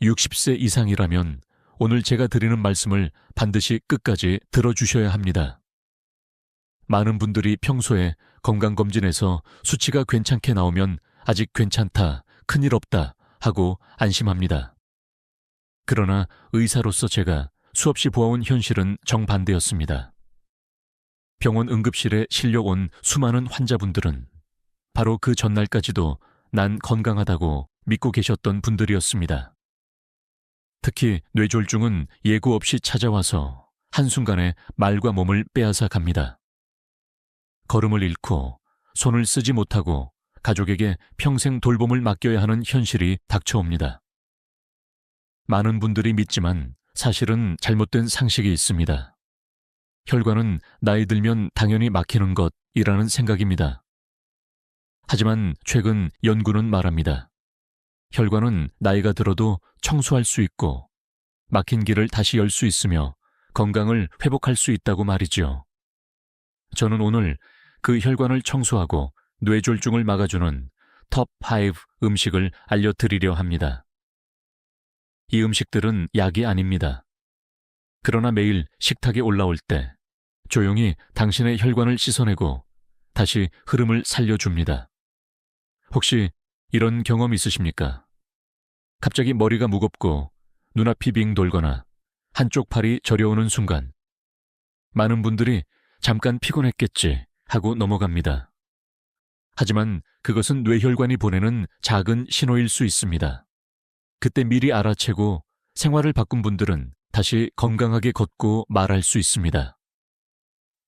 60세 이상이라면 오늘 제가 드리는 말씀을 반드시 끝까지 들어주셔야 합니다. 많은 분들이 평소에 건강검진에서 수치가 괜찮게 나오면 아직 괜찮다, 큰일 없다 하고 안심합니다. 그러나 의사로서 제가 수없이 보아온 현실은 정반대였습니다. 병원 응급실에 실려온 수많은 환자분들은 바로 그 전날까지도 난 건강하다고 믿고 계셨던 분들이었습니다. 특히 뇌졸중은 예고 없이 찾아와서 한순간에 말과 몸을 빼앗아 갑니다. 걸음을 잃고 손을 쓰지 못하고 가족에게 평생 돌봄을 맡겨야 하는 현실이 닥쳐옵니다. 많은 분들이 믿지만 사실은 잘못된 상식이 있습니다. 혈관은 나이 들면 당연히 막히는 것이라는 생각입니다. 하지만 최근 연구는 말합니다. 혈관은 나이가 들어도 청소할 수 있고 막힌 길을 다시 열 수 있으며 건강을 회복할 수 있다고 말이죠. 저는 오늘 그 혈관을 청소하고 뇌졸중을 막아주는 톱5 음식을 알려드리려 합니다. 이 음식들은 약이 아닙니다. 그러나 매일 식탁에 올라올 때 조용히 당신의 혈관을 씻어내고 다시 흐름을 살려줍니다. 혹시 이런 경험 있으십니까? 갑자기 머리가 무겁고 눈앞이 빙 돌거나 한쪽 팔이 저려오는 순간 많은 분들이 잠깐 피곤했겠지 하고 넘어갑니다. 하지만 그것은 뇌혈관이 보내는 작은 신호일 수 있습니다. 그때 미리 알아채고 생활을 바꾼 분들은 다시 건강하게 걷고 말할 수 있습니다.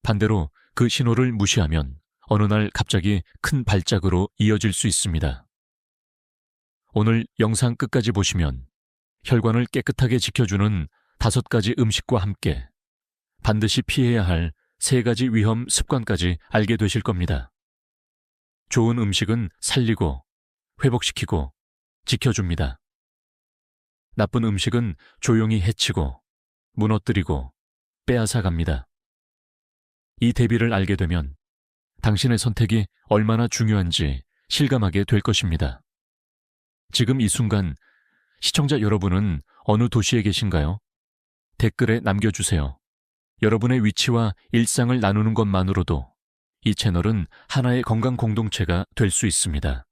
반대로 그 신호를 무시하면 어느 날 갑자기 큰 발작으로 이어질 수 있습니다. 오늘 영상 끝까지 보시면 혈관을 깨끗하게 지켜주는 5가지 음식과 함께 반드시 피해야 할 3가지 위험 습관까지 알게 되실 겁니다. 좋은 음식은 살리고 회복시키고 지켜줍니다. 나쁜 음식은 조용히 해치고 무너뜨리고 빼앗아 갑니다. 이 대비를 알게 되면 당신의 선택이 얼마나 중요한지 실감하게 될 것입니다. 지금 이 순간 시청자 여러분은 어느 도시에 계신가요? 댓글에 남겨주세요. 여러분의 위치와 일상을 나누는 것만으로도 이 채널은 하나의 건강 공동체가 될 수 있습니다.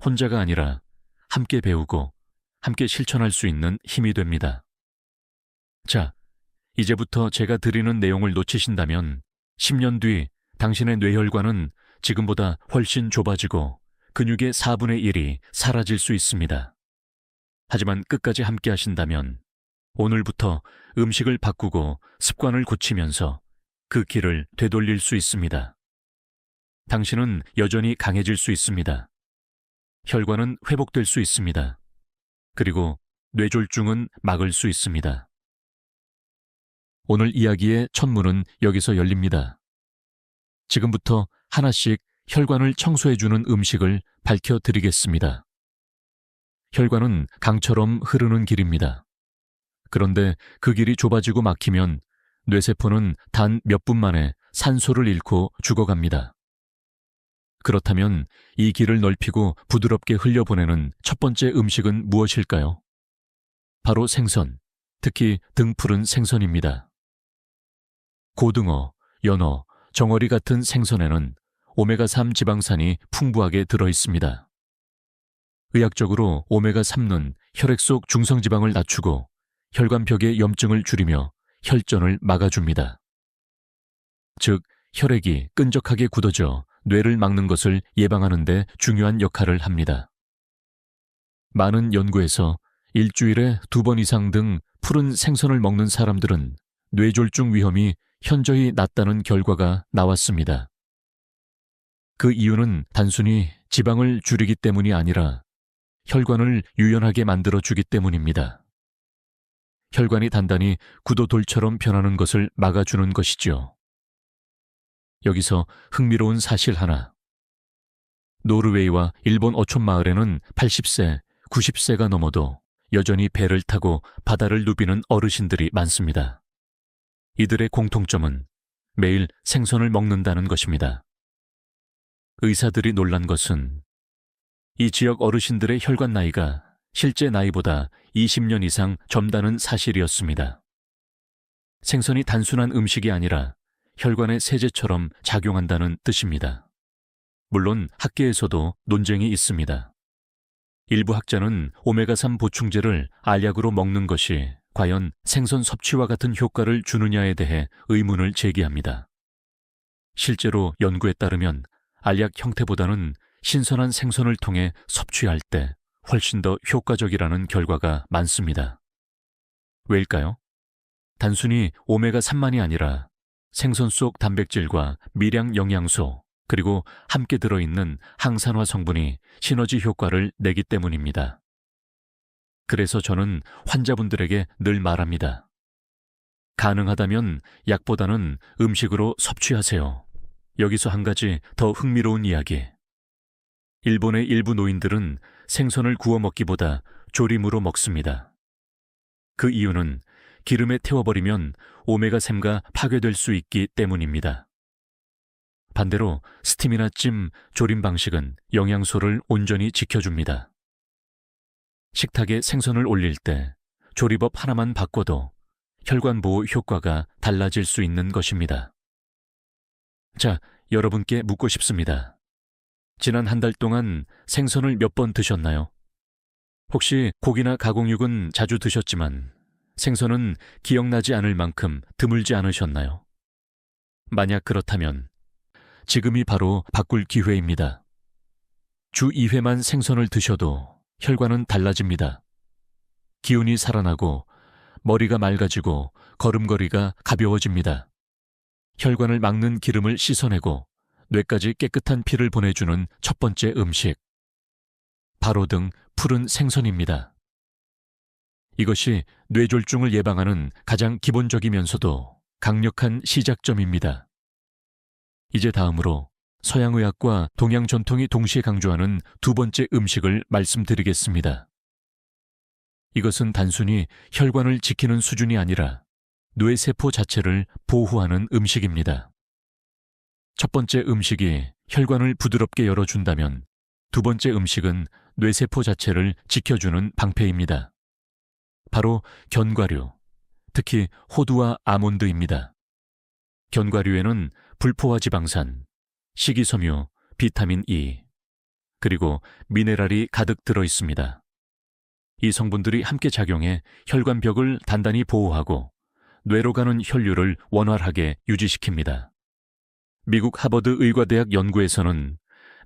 혼자가 아니라 함께 배우고 함께 실천할 수 있는 힘이 됩니다. 자, 이제부터 제가 드리는 내용을 놓치신다면 10년 뒤 당신의 뇌혈관은 지금보다 훨씬 좁아지고 근육의 4분의 1이 사라질 수 있습니다. 하지만 끝까지 함께 하신다면 오늘부터 음식을 바꾸고 습관을 고치면서 그 길을 되돌릴 수 있습니다. 당신은 여전히 강해질 수 있습니다. 혈관은 회복될 수 있습니다. 그리고 뇌졸중은 막을 수 있습니다. 오늘 이야기의 첫 문은 여기서 열립니다. 지금부터 하나씩 혈관을 청소해주는 음식을 밝혀드리겠습니다. 혈관은 강처럼 흐르는 길입니다. 그런데 그 길이 좁아지고 막히면 뇌세포는 단 몇 분 만에 산소를 잃고 죽어갑니다. 그렇다면 이 길을 넓히고 부드럽게 흘려보내는 첫 번째 음식은 무엇일까요? 바로 생선, 특히 등푸른 생선입니다. 고등어, 연어, 정어리 같은 생선에는 오메가3 지방산이 풍부하게 들어있습니다. 의학적으로 오메가3는 혈액 속 중성지방을 낮추고 혈관벽의 염증을 줄이며 혈전을 막아줍니다. 즉, 혈액이 끈적하게 굳어져 뇌를 막는 것을 예방하는 데 중요한 역할을 합니다. 많은 연구에서 일주일에 2번 이상 등 푸른 생선을 먹는 사람들은 뇌졸중 위험이 현저히 낮다는 결과가 나왔습니다. 그 이유는 단순히 지방을 줄이기 때문이 아니라 혈관을 유연하게 만들어주기 때문입니다. 혈관이 단단히 구도돌처럼 변하는 것을 막아주는 것이죠. 여기서 흥미로운 사실 하나. 노르웨이와 일본 어촌 마을에는 80세, 90세가 넘어도 여전히 배를 타고 바다를 누비는 어르신들이 많습니다. 이들의 공통점은 매일 생선을 먹는다는 것입니다. 의사들이 놀란 것은 이 지역 어르신들의 혈관 나이가 실제 나이보다 20년 이상 젊다는 사실이었습니다. 생선이 단순한 음식이 아니라 혈관의 세제처럼 작용한다는 뜻입니다. 물론 학계에서도 논쟁이 있습니다. 일부 학자는 오메가3 보충제를 알약으로 먹는 것이 과연 생선 섭취와 같은 효과를 주느냐에 대해 의문을 제기합니다. 실제로 연구에 따르면 알약 형태보다는 신선한 생선을 통해 섭취할 때 훨씬 더 효과적이라는 결과가 많습니다. 왜일까요? 단순히 오메가3만이 아니라 생선 속 단백질과 미량 영양소, 그리고 함께 들어있는 항산화 성분이 시너지 효과를 내기 때문입니다. 그래서 저는 환자분들에게 늘 말합니다. 가능하다면 약보다는 음식으로 섭취하세요. 여기서 한 가지 더 흥미로운 이야기. 일본의 일부 노인들은 생선을 구워 먹기보다 조림으로 먹습니다. 그 이유는 기름에 태워버리면 오메가3가 파괴될 수 있기 때문입니다. 반대로 스팀이나 찜, 조림 방식은 영양소를 온전히 지켜줍니다. 식탁에 생선을 올릴 때 조리법 하나만 바꿔도 혈관 보호 효과가 달라질 수 있는 것입니다. 자, 여러분께 묻고 싶습니다. 지난 한 달 동안 생선을 몇 번 드셨나요? 혹시 고기나 가공육은 자주 드셨지만 생선은 기억나지 않을 만큼 드물지 않으셨나요? 만약 그렇다면 지금이 바로 바꿀 기회입니다. 주 2회만 생선을 드셔도 혈관은 달라집니다. 기운이 살아나고 머리가 맑아지고 걸음걸이가 가벼워집니다. 혈관을 막는 기름을 씻어내고 뇌까지 깨끗한 피를 보내주는 첫 번째 음식. 바로 등 푸른 생선입니다. 이것이 뇌졸중을 예방하는 가장 기본적이면서도 강력한 시작점입니다. 이제 다음으로 서양의학과 동양 전통이 동시에 강조하는 두 번째 음식을 말씀드리겠습니다. 이것은 단순히 혈관을 지키는 수준이 아니라 뇌세포 자체를 보호하는 음식입니다. 첫 번째 음식이 혈관을 부드럽게 열어준다면 두 번째 음식은 뇌세포 자체를 지켜주는 방패입니다. 바로 견과류, 특히 호두와 아몬드입니다. 견과류에는 불포화 지방산, 식이섬유, 비타민 E, 그리고 미네랄이 가득 들어 있습니다. 이 성분들이 함께 작용해 혈관벽을 단단히 보호하고 뇌로 가는 혈류를 원활하게 유지시킵니다. 미국 하버드 의과대학 연구에서는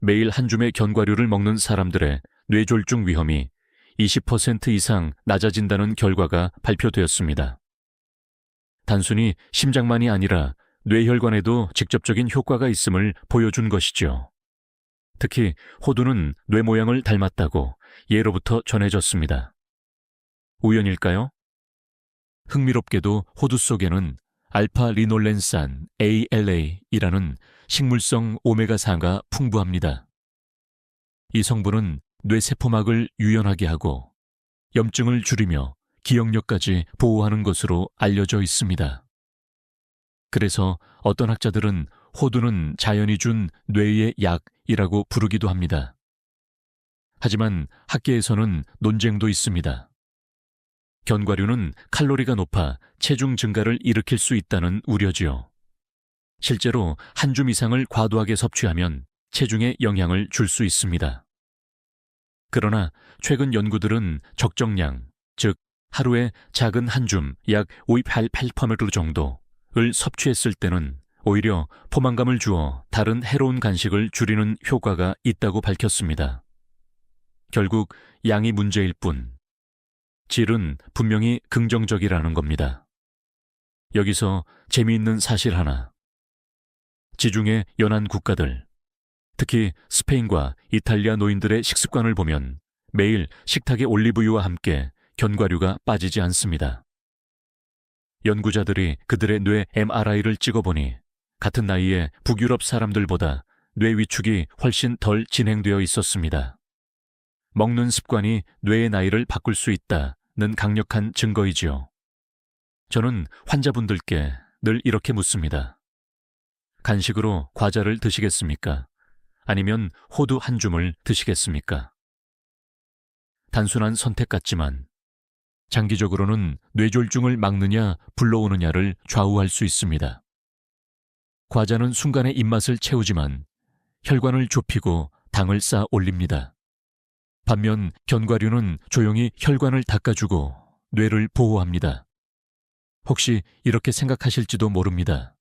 매일 한 줌의 견과류를 먹는 사람들의 뇌졸중 위험이 20% 이상 낮아진다는 결과가 발표되었습니다. 단순히 심장만이 아니라 뇌혈관에도 직접적인 효과가 있음을 보여준 것이죠. 특히 호두는 뇌 모양을 닮았다고 예로부터 전해졌습니다. 우연일까요? 흥미롭게도 호두 속에는 알파-리놀렌산 ALA이라는 식물성 오메가4가 풍부합니다. 이 성분은 뇌세포막을 유연하게 하고 염증을 줄이며 기억력까지 보호하는 것으로 알려져 있습니다. 그래서 어떤 학자들은 호두는 자연이 준 뇌의 약이라고 부르기도 합니다. 하지만 학계에서는 논쟁도 있습니다. 견과류는 칼로리가 높아 체중 증가를 일으킬 수 있다는 우려지요. 실제로 한 줌 이상을 과도하게 섭취하면 체중에 영향을 줄 수 있습니다. 그러나 최근 연구들은 적정량, 즉 하루에 작은 한 줌 약 5.88% 정도를 섭취했을 때는 오히려 포만감을 주어 다른 해로운 간식을 줄이는 효과가 있다고 밝혔습니다. 결국 양이 문제일 뿐, 질은 분명히 긍정적이라는 겁니다. 여기서 재미있는 사실 하나. 지중해 연안 국가들, 특히 스페인과 이탈리아 노인들의 식습관을 보면 매일 식탁에 올리브유와 함께 견과류가 빠지지 않습니다. 연구자들이 그들의 뇌 MRI를 찍어보니 같은 나이에 북유럽 사람들보다 뇌 위축이 훨씬 덜 진행되어 있었습니다. 먹는 습관이 뇌의 나이를 바꿀 수 있다는 강력한 증거이지요. 저는 환자분들께 늘 이렇게 묻습니다. 간식으로 과자를 드시겠습니까? 아니면 호두 한 줌을 드시겠습니까? 단순한 선택 같지만 장기적으로는 뇌졸중을 막느냐 불러오느냐를 좌우할 수 있습니다. 과자는 순간의 입맛을 채우지만 혈관을 좁히고 당을 쌓아 올립니다. 반면 견과류는 조용히 혈관을 닦아주고 뇌를 보호합니다. 혹시 이렇게 생각하실지도 모릅니다.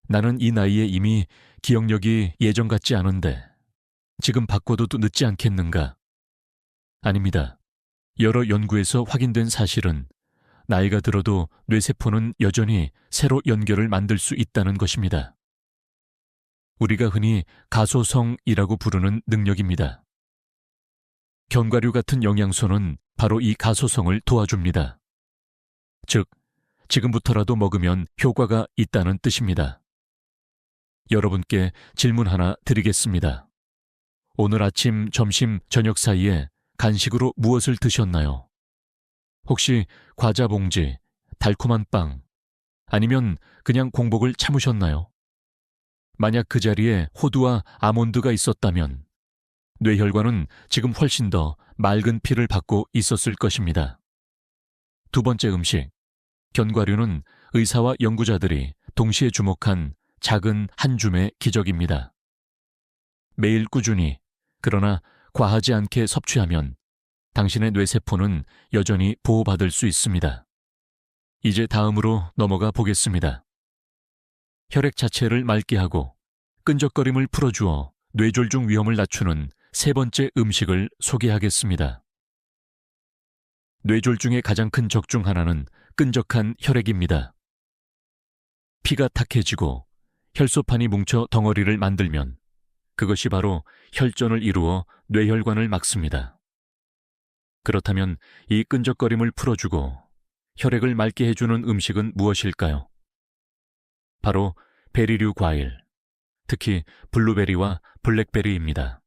나는 이 나이에 이미 기억력이 예전 같지 않은데 지금 바꿔도 늦지 않겠는가? 아닙니다. 여러 연구에서 확인된 사실은 나이가 들어도 뇌세포는 여전히 새로 연결을 만들 수 있다는 것입니다. 우리가 흔히 가소성이라고 부르는 능력입니다. 견과류 같은 영양소는 바로 이 가소성을 도와줍니다. 즉, 지금부터라도 먹으면 효과가 있다는 뜻입니다. 여러분께 질문 하나 드리겠습니다. 오늘 아침, 점심, 저녁 사이에 간식으로 무엇을 드셨나요? 혹시 과자 봉지, 달콤한 빵, 아니면 그냥 공복을 참으셨나요? 만약 그 자리에 호두와 아몬드가 있었다면 뇌혈관은 지금 훨씬 더 맑은 피를 받고 있었을 것입니다. 두 번째 음식, 견과류는 의사와 연구자들이 동시에 주목한 작은 한 줌의 기적입니다. 매일 꾸준히, 그러나 과하지 않게 섭취하면 당신의 뇌세포는 여전히 보호받을 수 있습니다. 이제 다음으로 넘어가 보겠습니다. 혈액 자체를 맑게 하고 끈적거림을 풀어주어 뇌졸중 위험을 낮추는 세 번째 음식을 소개하겠습니다. 뇌졸중의 가장 큰 적 중 하나는 끈적한 혈액입니다. 피가 탁해지고 혈소판이 뭉쳐 덩어리를 만들면 그것이 바로 혈전을 이루어 뇌혈관을 막습니다. 그렇다면 이 끈적거림을 풀어주고 혈액을 맑게 해주는 음식은 무엇일까요? 바로 베리류 과일, 특히 블루베리와 블랙베리입니다.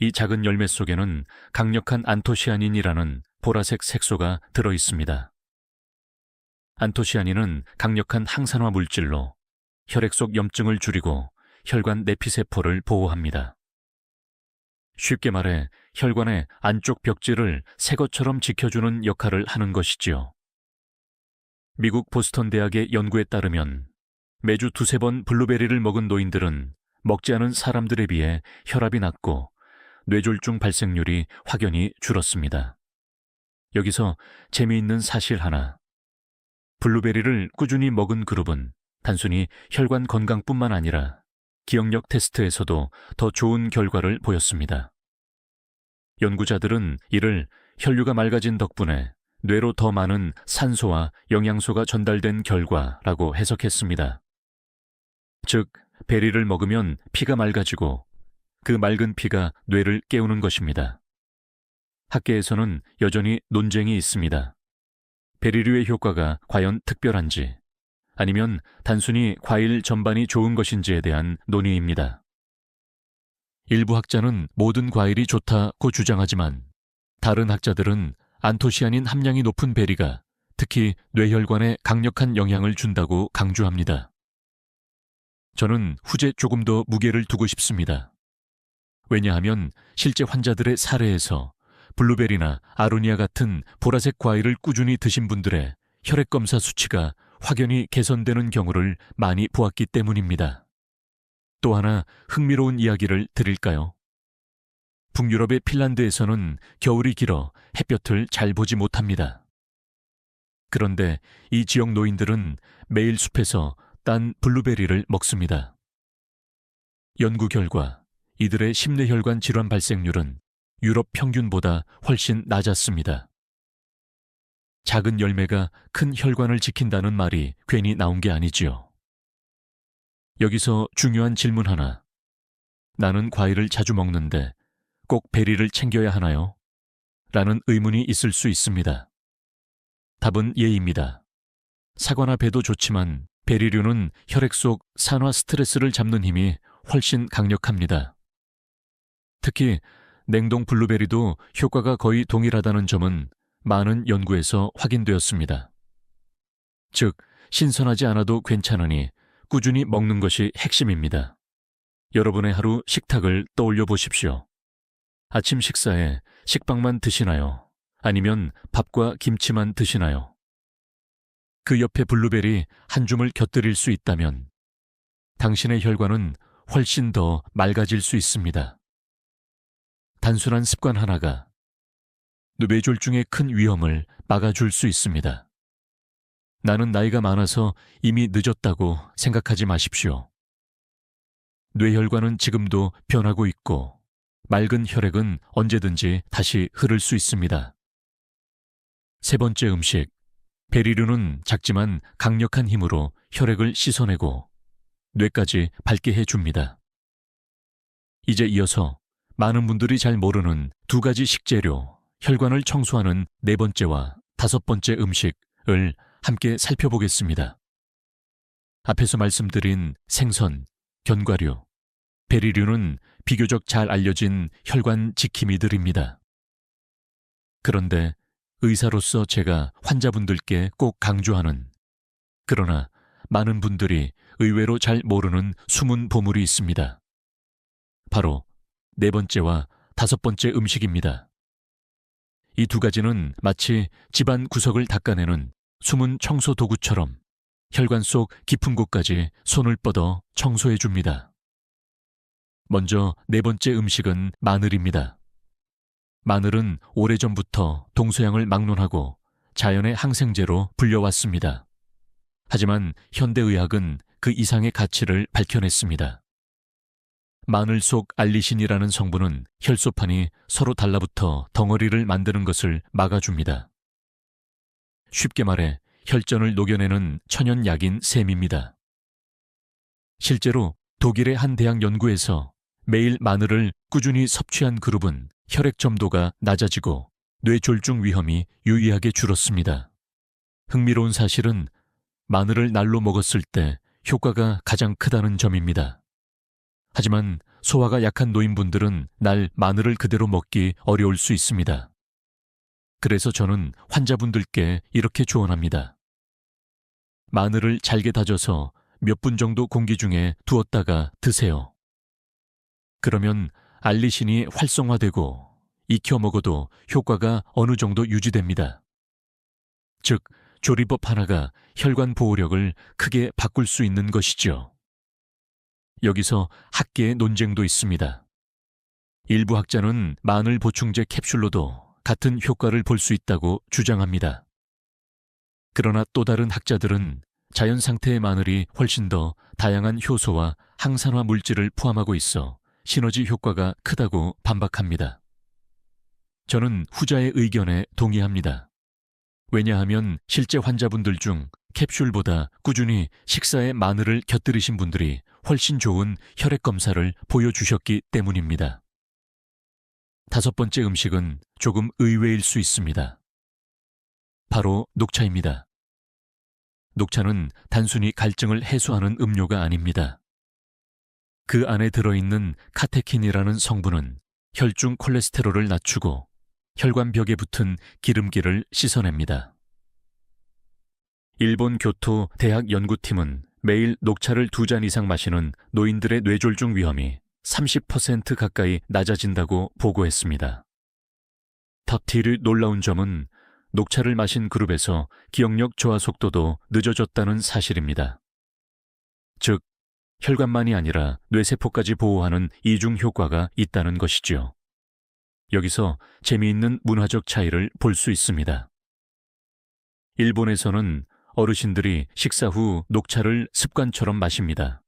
이 작은 열매 속에는 강력한 안토시아닌이라는 보라색 색소가 들어 있습니다. 안토시아닌은 강력한 항산화 물질로 혈액 속 염증을 줄이고 혈관 내피세포를 보호합니다. 쉽게 말해 혈관의 안쪽 벽지를 새 것처럼 지켜주는 역할을 하는 것이지요. 미국 보스턴 대학의 연구에 따르면 매주 두세 번 블루베리를 먹은 노인들은 먹지 않은 사람들에 비해 혈압이 낮고 뇌졸중 발생률이 확연히 줄었습니다. 여기서 재미있는 사실 하나. 블루베리를 꾸준히 먹은 그룹은 단순히 혈관 건강뿐만 아니라 기억력 테스트에서도 더 좋은 결과를 보였습니다. 연구자들은 이를 혈류가 맑아진 덕분에 뇌로 더 많은 산소와 영양소가 전달된 결과라고 해석했습니다. 즉, 베리를 먹으면 피가 맑아지고 그 맑은 피가 뇌를 깨우는 것입니다. 학계에서는 여전히 논쟁이 있습니다. 베리류의 효과가 과연 특별한지 아니면 단순히 과일 전반이 좋은 것인지에 대한 논의입니다. 일부 학자는 모든 과일이 좋다고 주장하지만 다른 학자들은 안토시아닌 함량이 높은 베리가 특히 뇌혈관에 강력한 영향을 준다고 강조합니다. 저는 후제 조금 더 무게를 두고 싶습니다. 왜냐하면 실제 환자들의 사례에서 블루베리나 아로니아 같은 보라색 과일을 꾸준히 드신 분들의 혈액검사 수치가 확연히 개선되는 경우를 많이 보았기 때문입니다. 또 하나 흥미로운 이야기를 드릴까요? 북유럽의 핀란드에서는 겨울이 길어 햇볕을 잘 보지 못합니다. 그런데 이 지역 노인들은 매일 숲에서 딴 블루베리를 먹습니다. 연구 결과 이들의 심뇌혈관 질환 발생률은 유럽 평균보다 훨씬 낮았습니다. 작은 열매가 큰 혈관을 지킨다는 말이 괜히 나온 게 아니지요. 여기서 중요한 질문 하나. 나는 과일을 자주 먹는데 꼭 베리를 챙겨야 하나요? 라는 의문이 있을 수 있습니다. 답은 예입니다. 사과나 배도 좋지만 베리류는 혈액 속 산화 스트레스를 잡는 힘이 훨씬 강력합니다. 특히 냉동 블루베리도 효과가 거의 동일하다는 점은 많은 연구에서 확인되었습니다. 즉, 신선하지 않아도 괜찮으니 꾸준히 먹는 것이 핵심입니다. 여러분의 하루 식탁을 떠올려 보십시오. 아침 식사에 식빵만 드시나요? 아니면 밥과 김치만 드시나요? 그 옆에 블루베리 한 줌을 곁들일 수 있다면 당신의 혈관은 훨씬 더 맑아질 수 있습니다. 단순한 습관 하나가 뇌졸중의 큰 위험을 막아줄 수 있습니다. 나는 나이가 많아서 이미 늦었다고 생각하지 마십시오. 뇌혈관은 지금도 변하고 있고 맑은 혈액은 언제든지 다시 흐를 수 있습니다. 세 번째 음식, 베리류는 작지만 강력한 힘으로 혈액을 씻어내고 뇌까지 밝게 해줍니다. 이제 이어서 많은 분들이 잘 모르는 두 가지 식재료, 혈관을 청소하는 네 번째와 다섯 번째 음식을 함께 살펴보겠습니다. 앞에서 말씀드린 생선, 견과류, 베리류는 비교적 잘 알려진 혈관 지킴이들입니다. 그런데 의사로서 제가 환자분들께 꼭 강조하는, 그러나 많은 분들이 의외로 잘 모르는 숨은 보물이 있습니다. 바로 네 번째와 다섯 번째 음식입니다. 이 두 가지는 마치 집안 구석을 닦아내는 숨은 청소 도구처럼 혈관 속 깊은 곳까지 손을 뻗어 청소해 줍니다. 먼저 네 번째 음식은 마늘입니다. 마늘은 오래전부터 동서양을 막론하고 자연의 항생제로 불려왔습니다. 하지만 현대의학은 그 이상의 가치를 밝혀냈습니다. 마늘 속 알리신이라는 성분은 혈소판이 서로 달라붙어 덩어리를 만드는 것을 막아줍니다. 쉽게 말해 혈전을 녹여내는 천연약인 셈입니다. 실제로 독일의 한 대학 연구에서 매일 마늘을 꾸준히 섭취한 그룹은 혈액 점도가 낮아지고 뇌졸중 위험이 유의하게 줄었습니다. 흥미로운 사실은 마늘을 날로 먹었을 때 효과가 가장 크다는 점입니다. 하지만 소화가 약한 노인분들은 날 마늘을 그대로 먹기 어려울 수 있습니다. 그래서 저는 환자분들께 이렇게 조언합니다. 마늘을 잘게 다져서 몇 분 정도 공기 중에 두었다가 드세요. 그러면 알리신이 활성화되고 익혀 먹어도 효과가 어느 정도 유지됩니다. 즉, 조리법 하나가 혈관 보호력을 크게 바꿀 수 있는 것이죠. 여기서 학계의 논쟁도 있습니다. 일부 학자는 마늘 보충제 캡슐로도 같은 효과를 볼 수 있다고 주장합니다. 그러나 또 다른 학자들은 자연 상태의 마늘이 훨씬 더 다양한 효소와 항산화 물질을 포함하고 있어 시너지 효과가 크다고 반박합니다. 저는 후자의 의견에 동의합니다. 왜냐하면 실제 환자분들 중 캡슐보다 꾸준히 식사에 마늘을 곁들이신 분들이 훨씬 좋은 혈액 검사를 보여주셨기 때문입니다. 다섯 번째 음식은 조금 의외일 수 있습니다. 바로 녹차입니다. 녹차는 단순히 갈증을 해소하는 음료가 아닙니다. 그 안에 들어있는 카테킨이라는 성분은 혈중 콜레스테롤을 낮추고 혈관벽에 붙은 기름기를 씻어냅니다. 일본 교토 대학 연구팀은 매일 녹차를 2잔 이상 마시는 노인들의 뇌졸중 위험이 30% 가까이 낮아진다고 보고했습니다. 탑티르 놀라운 점은 녹차를 마신 그룹에서 기억력 저하 속도도 늦어졌다는 사실입니다. 즉, 혈관만이 아니라 뇌세포까지 보호하는 이중 효과가 있다는 것이죠. 여기서 재미있는 문화적 차이를 볼 수 있습니다. 일본에서는 어르신들이 식사 후 녹차를 습관처럼 마십니다.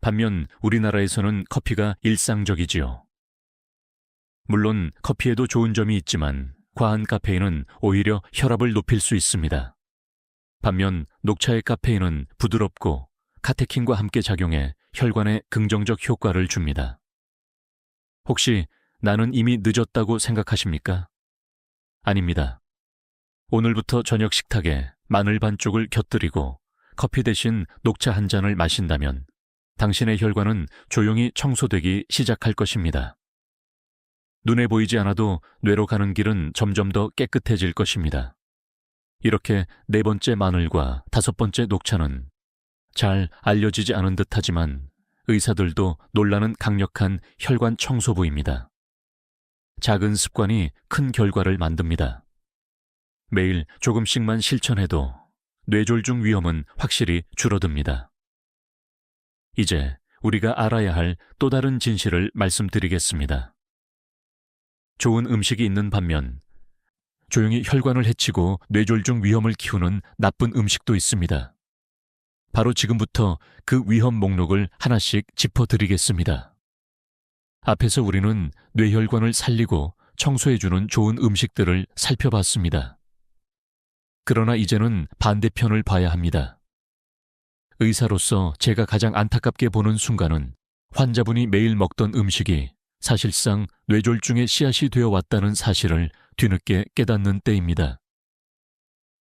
반면 우리나라에서는 커피가 일상적이지요. 물론 커피에도 좋은 점이 있지만 과한 카페인은 오히려 혈압을 높일 수 있습니다. 반면 녹차의 카페인은 부드럽고 카테킨과 함께 작용해 혈관에 긍정적 효과를 줍니다. 혹시 나는 이미 늦었다고 생각하십니까? 아닙니다. 오늘부터 저녁 식탁에 마늘 반쪽을 곁들이고 커피 대신 녹차 한 잔을 마신다면 당신의 혈관은 조용히 청소되기 시작할 것입니다. 눈에 보이지 않아도 뇌로 가는 길은 점점 더 깨끗해질 것입니다. 이렇게 네 번째 마늘과 다섯 번째 녹차는 잘 알려지지 않은 듯하지만 의사들도 놀라는 강력한 혈관 청소부입니다. 작은 습관이 큰 결과를 만듭니다. 매일 조금씩만 실천해도 뇌졸중 위험은 확실히 줄어듭니다. 이제 우리가 알아야 할 또 다른 진실을 말씀드리겠습니다. 좋은 음식이 있는 반면 조용히 혈관을 해치고 뇌졸중 위험을 키우는 나쁜 음식도 있습니다. 바로 지금부터 그 위험 목록을 하나씩 짚어드리겠습니다. 앞에서 우리는 뇌혈관을 살리고 청소해주는 좋은 음식들을 살펴봤습니다. 그러나 이제는 반대편을 봐야 합니다. 의사로서 제가 가장 안타깝게 보는 순간은 환자분이 매일 먹던 음식이 사실상 뇌졸중의 씨앗이 되어 왔다는 사실을 뒤늦게 깨닫는 때입니다.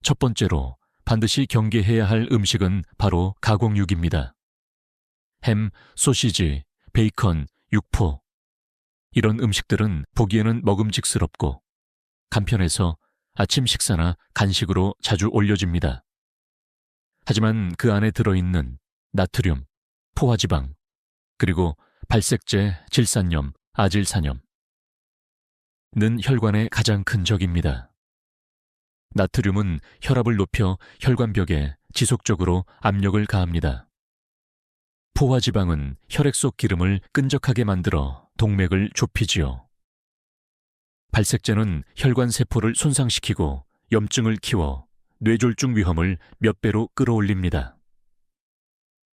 첫 번째로 반드시 경계해야 할 음식은 바로 가공육입니다. 햄, 소시지, 베이컨, 육포. 이런 음식들은 보기에는 먹음직스럽고 간편해서 아침 식사나 간식으로 자주 올려집니다. 하지만 그 안에 들어있는 나트륨, 포화지방, 그리고 발색제, 질산염, 아질산염 는 혈관의 가장 큰 적입니다. 나트륨은 혈압을 높여 혈관벽에 지속적으로 압력을 가합니다. 포화지방은 혈액 속 기름을 끈적하게 만들어 동맥을 좁히지요. 발색제는 혈관 세포를 손상시키고 염증을 키워 뇌졸중 위험을 몇 배로 끌어올립니다.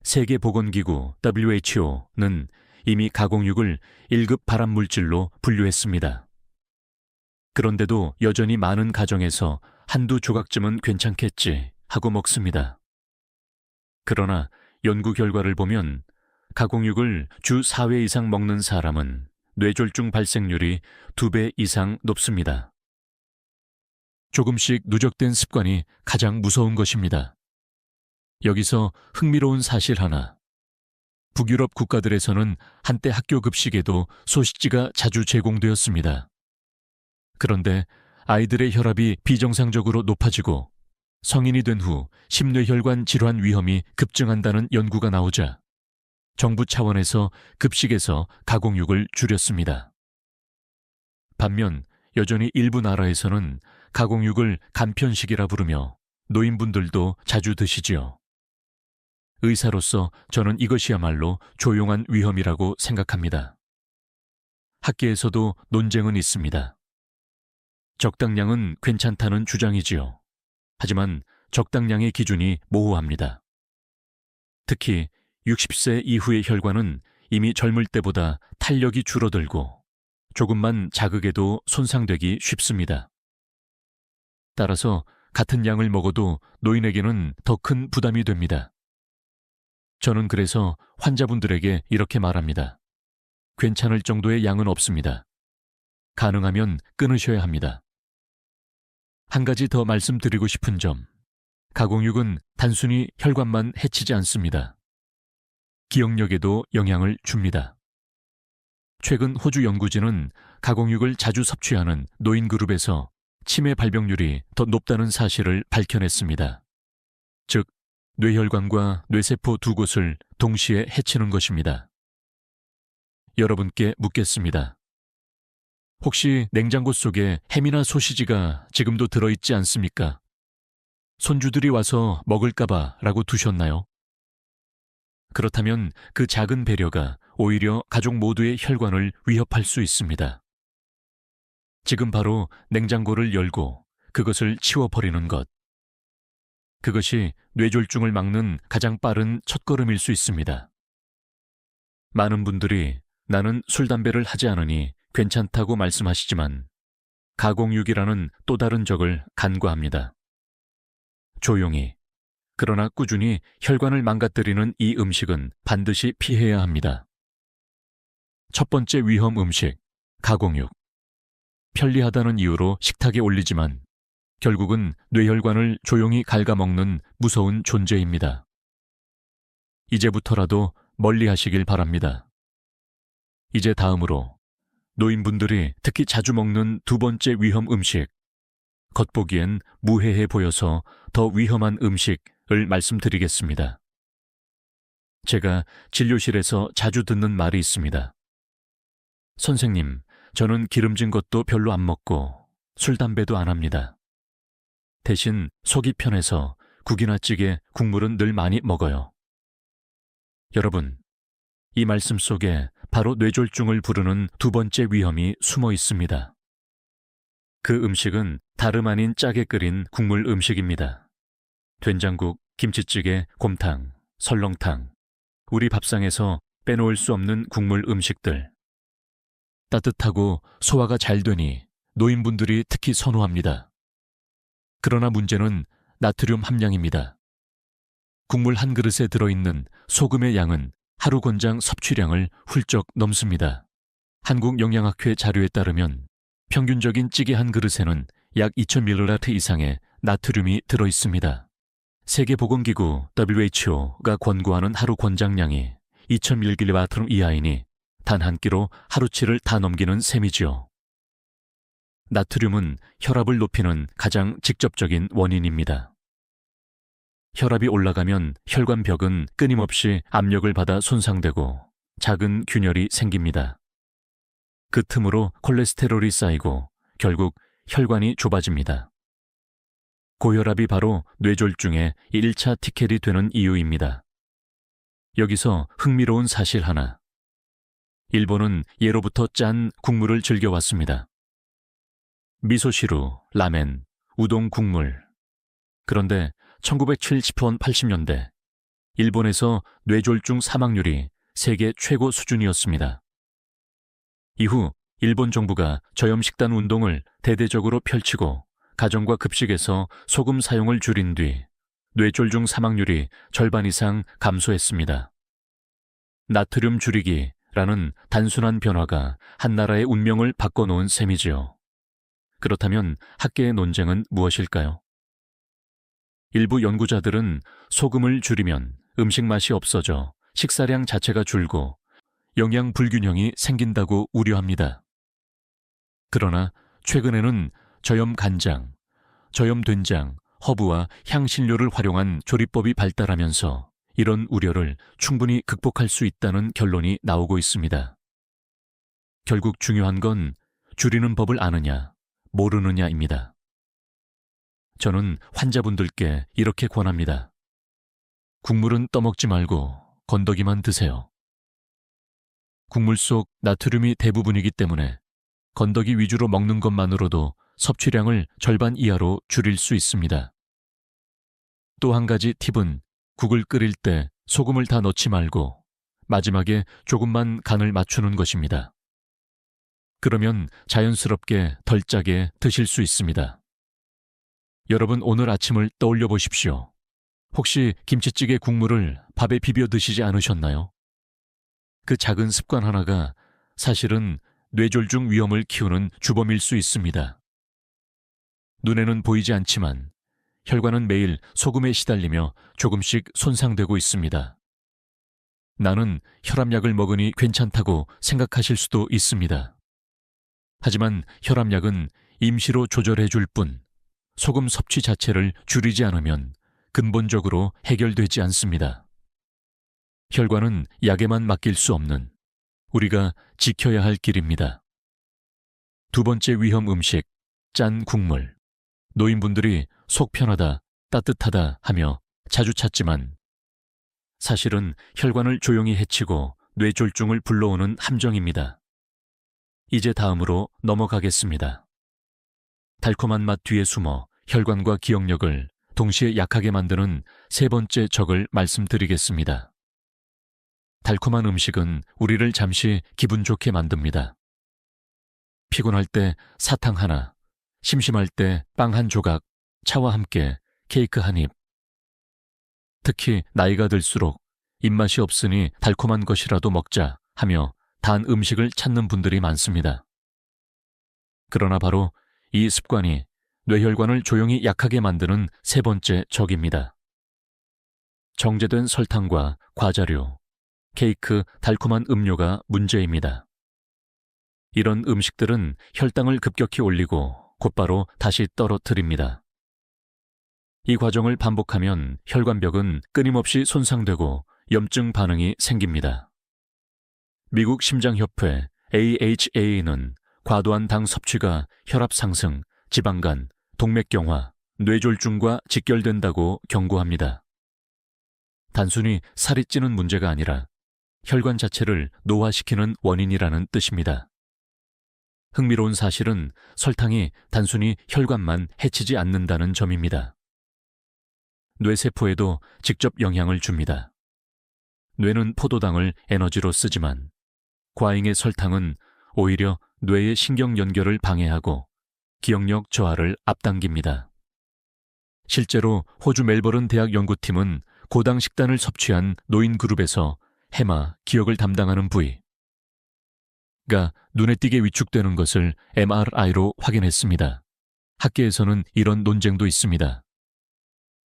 세계보건기구 WHO는 이미 가공육을 1급 발암물질로 분류했습니다. 그런데도 여전히 많은 가정에서 한두 조각쯤은 괜찮겠지 하고 먹습니다. 그러나 연구 결과를 보면 가공육을 주 4회 이상 먹는 사람은 뇌졸중 발생률이 2배 이상 높습니다. 조금씩 누적된 습관이 가장 무서운 것입니다. 여기서 흥미로운 사실 하나. 북유럽 국가들에서는 한때 학교 급식에도 소시지가 자주 제공되었습니다. 그런데 아이들의 혈압이 비정상적으로 높아지고 성인이 된 후 심뇌혈관 질환 위험이 급증한다는 연구가 나오자 정부 차원에서 급식에서 가공육을 줄였습니다. 반면 여전히 일부 나라에서는 가공육을 간편식이라 부르며 노인분들도 자주 드시지요. 의사로서 저는 이것이야말로 조용한 위험이라고 생각합니다. 학계에서도 논쟁은 있습니다. 적당량은 괜찮다는 주장이지요. 하지만 적당량의 기준이 모호합니다. 특히 60세 이후의 혈관은 이미 젊을 때보다 탄력이 줄어들고 조금만 자극에도 손상되기 쉽습니다. 따라서 같은 양을 먹어도 노인에게는 더 큰 부담이 됩니다. 저는 그래서 환자분들에게 이렇게 말합니다. 괜찮을 정도의 양은 없습니다. 가능하면 끊으셔야 합니다. 한 가지 더 말씀드리고 싶은 점. 가공육은 단순히 혈관만 해치지 않습니다. 기억력에도 영향을 줍니다. 최근 호주 연구진은 가공육을 자주 섭취하는 노인 그룹에서 치매 발병률이 더 높다는 사실을 밝혀냈습니다. 즉, 뇌혈관과 뇌세포 두 곳을 동시에 해치는 것입니다. 여러분께 묻겠습니다. 혹시 냉장고 속에 햄이나 소시지가 지금도 들어있지 않습니까? 손주들이 와서 먹을까봐 라고 두셨나요? 그렇다면 그 작은 배려가 오히려 가족 모두의 혈관을 위협할 수 있습니다. 지금 바로 냉장고를 열고 그것을 치워버리는 것. 그것이 뇌졸중을 막는 가장 빠른 첫걸음일 수 있습니다. 많은 분들이 나는 술, 담배를 하지 않으니 괜찮다고 말씀하시지만 가공육이라는 또 다른 적을 간과합니다. 조용히, 그러나 꾸준히 혈관을 망가뜨리는 이 음식은 반드시 피해야 합니다. 첫 번째 위험 음식, 가공육. 편리하다는 이유로 식탁에 올리지만 결국은 뇌혈관을 조용히 갉아먹는 무서운 존재입니다. 이제부터라도 멀리 하시길 바랍니다. 이제 다음으로 노인분들이 특히 자주 먹는 두 번째 위험 음식, 겉보기엔 무해해 보여서 더 위험한 음식을 말씀드리겠습니다. 제가 진료실에서 자주 듣는 말이 있습니다. 선생님, 저는 기름진 것도 별로 안 먹고 술, 담배도 안 합니다. 대신 속이 편해서 국이나 찌개, 국물은 늘 많이 먹어요. 여러분, 이 말씀 속에 바로 뇌졸중을 부르는 두 번째 위험이 숨어 있습니다. 그 음식은 다름 아닌 짜게 끓인 국물 음식입니다. 된장국, 김치찌개, 곰탕, 설렁탕, 우리 밥상에서 빼놓을 수 없는 국물 음식들. 따뜻하고 소화가 잘 되니 노인분들이 특히 선호합니다. 그러나 문제는 나트륨 함량입니다. 국물 한 그릇에 들어있는 소금의 양은 하루 권장 섭취량을 훌쩍 넘습니다. 한국영양학회 자료에 따르면 평균적인 찌개 한 그릇에는 약 2000ml 이상의 나트륨이 들어있습니다. 세계보건기구 WHO가 권고하는 하루 권장량이 2000mg 이하이니 단 한 끼로 하루치를 다 넘기는 셈이지요. 나트륨은 혈압을 높이는 가장 직접적인 원인입니다. 혈압이 올라가면 혈관벽은 끊임없이 압력을 받아 손상되고 작은 균열이 생깁니다. 그 틈으로 콜레스테롤이 쌓이고 결국 혈관이 좁아집니다. 고혈압이 바로 뇌졸중의 1차 티켓이 되는 이유입니다. 여기서 흥미로운 사실 하나. 일본은 예로부터 짠 국물을 즐겨왔습니다. 미소시루, 라멘, 우동 국물. 그런데 1970년, 80년대 일본에서 뇌졸중 사망률이 세계 최고 수준이었습니다. 이후 일본 정부가 저염식단 운동을 대대적으로 펼치고 가정과 급식에서 소금 사용을 줄인 뒤 뇌졸중 사망률이 절반 이상 감소했습니다. 나트륨 줄이기라는 단순한 변화가 한 나라의 운명을 바꿔놓은 셈이지요. 그렇다면 학계의 논쟁은 무엇일까요? 일부 연구자들은 소금을 줄이면 음식 맛이 없어져 식사량 자체가 줄고 영양 불균형이 생긴다고 우려합니다. 그러나 최근에는 저염 간장, 저염 된장, 허브와 향신료를 활용한 조리법이 발달하면서 이런 우려를 충분히 극복할 수 있다는 결론이 나오고 있습니다. 결국 중요한 건 줄이는 법을 아느냐, 모르느냐입니다. 저는 환자분들께 이렇게 권합니다. 국물은 떠먹지 말고 건더기만 드세요. 국물 속 나트륨이 대부분이기 때문에 건더기 위주로 먹는 것만으로도 섭취량을 절반 이하로 줄일 수 있습니다. 또 한 가지 팁은 국을 끓일 때 소금을 다 넣지 말고 마지막에 조금만 간을 맞추는 것입니다. 그러면 자연스럽게 덜 짜게 드실 수 있습니다. 여러분 오늘 아침을 떠올려 보십시오. 혹시 김치찌개 국물을 밥에 비벼 드시지 않으셨나요? 그 작은 습관 하나가 사실은 뇌졸중 위험을 키우는 주범일 수 있습니다. 눈에는 보이지 않지만 혈관은 매일 소금에 시달리며 조금씩 손상되고 있습니다. 나는 혈압약을 먹으니 괜찮다고 생각하실 수도 있습니다. 하지만 혈압약은 임시로 조절해 줄 뿐 소금 섭취 자체를 줄이지 않으면 근본적으로 해결되지 않습니다. 혈관은 약에만 맡길 수 없는 우리가 지켜야 할 길입니다. 두 번째 위험 음식, 짠 국물. 노인분들이 속 편하다, 따뜻하다 하며 자주 찾지만 사실은 혈관을 조용히 해치고 뇌졸중을 불러오는 함정입니다. 이제 다음으로 넘어가겠습니다. 달콤한 맛 뒤에 숨어 혈관과 기억력을 동시에 약하게 만드는 세 번째 적을 말씀드리겠습니다. 달콤한 음식은 우리를 잠시 기분 좋게 만듭니다. 피곤할 때 사탕 하나, 심심할 때 빵 한 조각, 차와 함께 케이크 한 입. 특히 나이가 들수록 입맛이 없으니 달콤한 것이라도 먹자 하며 단 음식을 찾는 분들이 많습니다. 그러나 바로 이 습관이 뇌혈관을 조용히 약하게 만드는 세 번째 적입니다. 정제된 설탕과 과자류, 케이크, 달콤한 음료가 문제입니다. 이런 음식들은 혈당을 급격히 올리고 곧바로 다시 떨어뜨립니다. 이 과정을 반복하면 혈관벽은 끊임없이 손상되고 염증 반응이 생깁니다. 미국 심장협회 AHA는 과도한 당 섭취가 혈압 상승, 지방간, 동맥경화, 뇌졸중과 직결된다고 경고합니다. 단순히 살이 찌는 문제가 아니라 혈관 자체를 노화시키는 원인이라는 뜻입니다. 흥미로운 사실은 설탕이 단순히 혈관만 해치지 않는다는 점입니다. 뇌세포에도 직접 영향을 줍니다. 뇌는 포도당을 에너지로 쓰지만 과잉의 설탕은 오히려 뇌의 신경 연결을 방해하고 기억력 저하를 앞당깁니다. 실제로 호주 멜버른 대학 연구팀은 고당 식단을 섭취한 노인 그룹에서 해마, 기억을 담당하는 부위가 눈에 띄게 위축되는 것을 MRI로 확인했습니다. 학계에서는 이런 논쟁도 있습니다.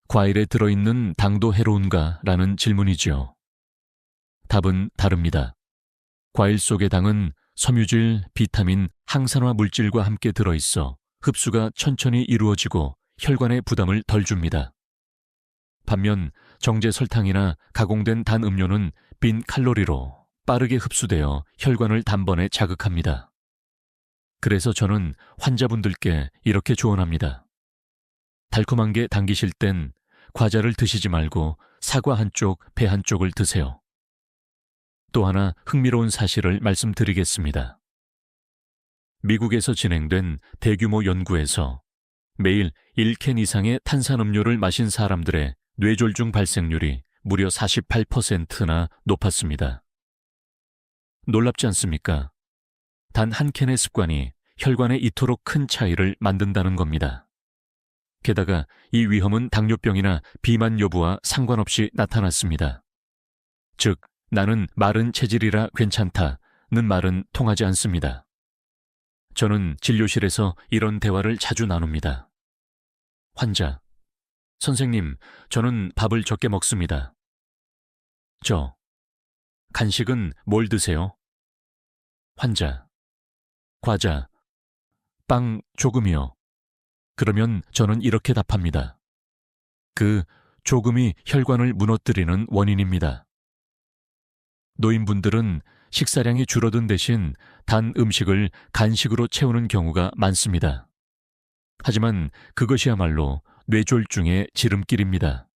과일에 들어있는 당도 해로운가? 라는 질문이지요. 답은 다릅니다. 과일 속의 당은 섬유질, 비타민, 항산화 물질과 함께 들어있어 흡수가 천천히 이루어지고 혈관에 부담을 덜 줍니다. 반면 정제 설탕이나 가공된 단 음료는 빈 칼로리로 빠르게 흡수되어 혈관을 단번에 자극합니다. 그래서 저는 환자분들께 이렇게 조언합니다. 달콤한 게 당기실 땐 과자를 드시지 말고 사과 한쪽, 배 한쪽을 드세요. 또 하나 흥미로운 사실을 말씀드리겠습니다. 미국에서 진행된 대규모 연구에서 매일 1캔 이상의 탄산음료를 마신 사람들의 뇌졸중 발생률이 무려 48%나 높았습니다. 놀랍지 않습니까? 단 한 캔의 습관이 혈관에 이토록 큰 차이를 만든다는 겁니다. 게다가 이 위험은 당뇨병이나 비만 여부와 상관없이 나타났습니다. 즉, 나는 마른 체질이라 괜찮다는 말은 통하지 않습니다. 저는 진료실에서 이런 대화를 자주 나눕니다. 환자, 선생님, 저는 밥을 적게 먹습니다. 간식은 뭘 드세요? 환자, 과자, 빵 조금이요. 그러면 저는 이렇게 답합니다. 그 조금이 혈관을 무너뜨리는 원인입니다. 노인분들은 식사량이 줄어든 대신 단 음식을 간식으로 채우는 경우가 많습니다. 하지만 그것이야말로 뇌졸중의 지름길입니다.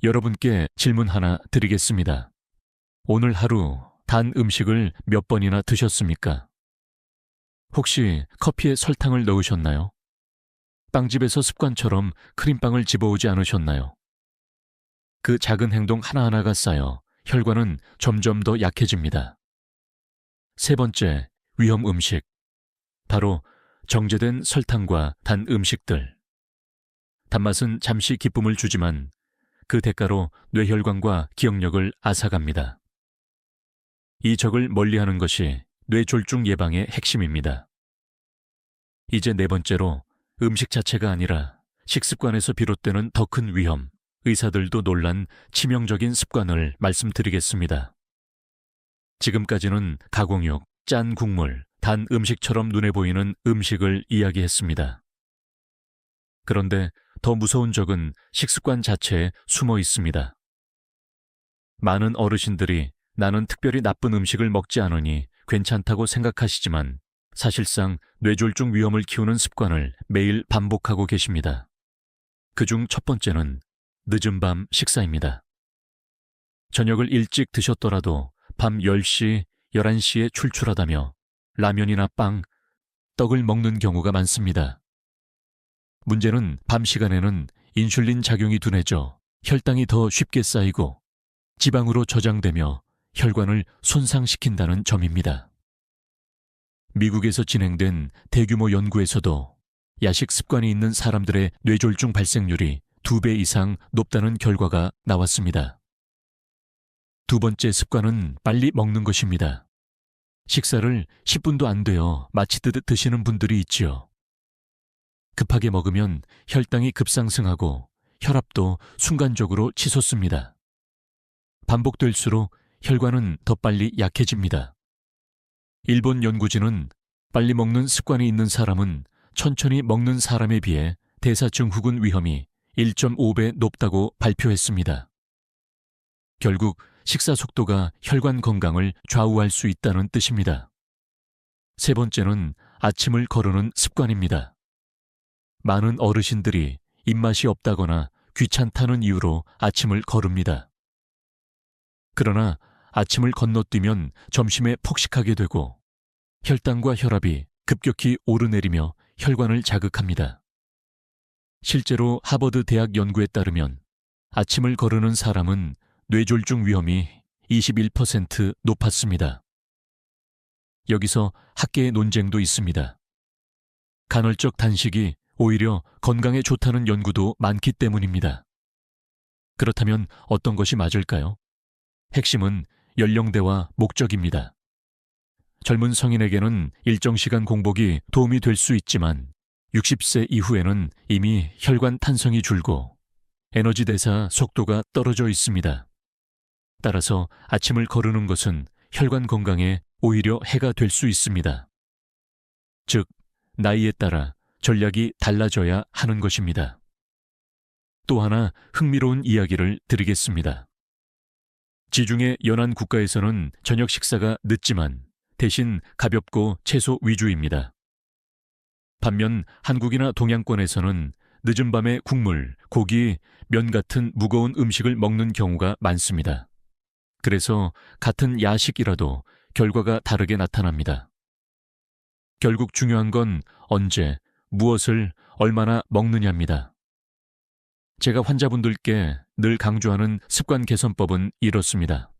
여러분께 질문 하나 드리겠습니다. 오늘 하루 단 음식을 몇 번이나 드셨습니까? 혹시 커피에 설탕을 넣으셨나요? 빵집에서 습관처럼 크림빵을 집어오지 않으셨나요? 그 작은 행동 하나하나가 쌓여 혈관은 점점 더 약해집니다. 세 번째, 위험 음식. 바로 정제된 설탕과 단 음식들. 단맛은 잠시 기쁨을 주지만 그 대가로 뇌혈관과 기억력을 앗아갑니다. 이 적을 멀리하는 것이 뇌졸중 예방의 핵심입니다. 이제 네 번째로 음식 자체가 아니라 식습관에서 비롯되는 더 큰 위험, 의사들도 놀란 치명적인 습관을 말씀드리겠습니다. 지금까지는 가공육, 짠 국물, 단 음식처럼 눈에 보이는 음식을 이야기했습니다. 그런데 더 무서운 적은 식습관 자체에 숨어 있습니다. 많은 어르신들이 나는 특별히 나쁜 음식을 먹지 않으니 괜찮다고 생각하시지만 사실상 뇌졸중 위험을 키우는 습관을 매일 반복하고 계십니다. 그중 첫 번째는 늦은 밤 식사입니다. 저녁을 일찍 드셨더라도 밤 10시, 11시에 출출하다며 라면이나 빵, 떡을 먹는 경우가 많습니다. 문제는 밤 시간에는 인슐린 작용이 둔해져 혈당이 더 쉽게 쌓이고 지방으로 저장되며 혈관을 손상시킨다는 점입니다. 미국에서 진행된 대규모 연구에서도 야식 습관이 있는 사람들의 뇌졸중 발생률이 2배 이상 높다는 결과가 나왔습니다. 두 번째 습관은 빨리 먹는 것입니다. 식사를 10분도 안 되어 마치듯 드시는 분들이 있지요. 급하게 먹으면 혈당이 급상승하고 혈압도 순간적으로 치솟습니다. 반복될수록 혈관은 더 빨리 약해집니다. 일본 연구진은 빨리 먹는 습관이 있는 사람은 천천히 먹는 사람에 비해 대사증후군 위험이 1.5배 높다고 발표했습니다. 결국 식사 속도가 혈관 건강을 좌우할 수 있다는 뜻입니다. 세 번째는 아침을 거르는 습관입니다. 많은 어르신들이 입맛이 없다거나 귀찮다는 이유로 아침을 거릅니다. 그러나 아침을 건너뛰면 점심에 폭식하게 되고 혈당과 혈압이 급격히 오르내리며 혈관을 자극합니다. 실제로 하버드 대학 연구에 따르면 아침을 거르는 사람은 뇌졸중 위험이 21% 높았습니다. 여기서 학계의 논쟁도 있습니다. 간헐적 단식이 오히려 건강에 좋다는 연구도 많기 때문입니다. 그렇다면 어떤 것이 맞을까요? 핵심은 연령대와 목적입니다. 젊은 성인에게는 일정 시간 공복이 도움이 될 수 있지만 60세 이후에는 이미 혈관 탄성이 줄고 에너지 대사 속도가 떨어져 있습니다. 따라서 아침을 거르는 것은 혈관 건강에 오히려 해가 될 수 있습니다. 즉, 나이에 따라 전략이 달라져야 하는 것입니다. 또 하나 흥미로운 이야기를 드리겠습니다. 지중해 연안 국가에서는 저녁 식사가 늦지만 대신 가볍고 채소 위주입니다. 반면 한국이나 동양권에서는 늦은 밤에 국물, 고기, 면 같은 무거운 음식을 먹는 경우가 많습니다. 그래서 같은 야식이라도 결과가 다르게 나타납니다. 결국 중요한 건 언제, 무엇을 얼마나 먹느냐입니다. 제가 환자분들께 늘 강조하는 습관 개선법은 이렇습니다.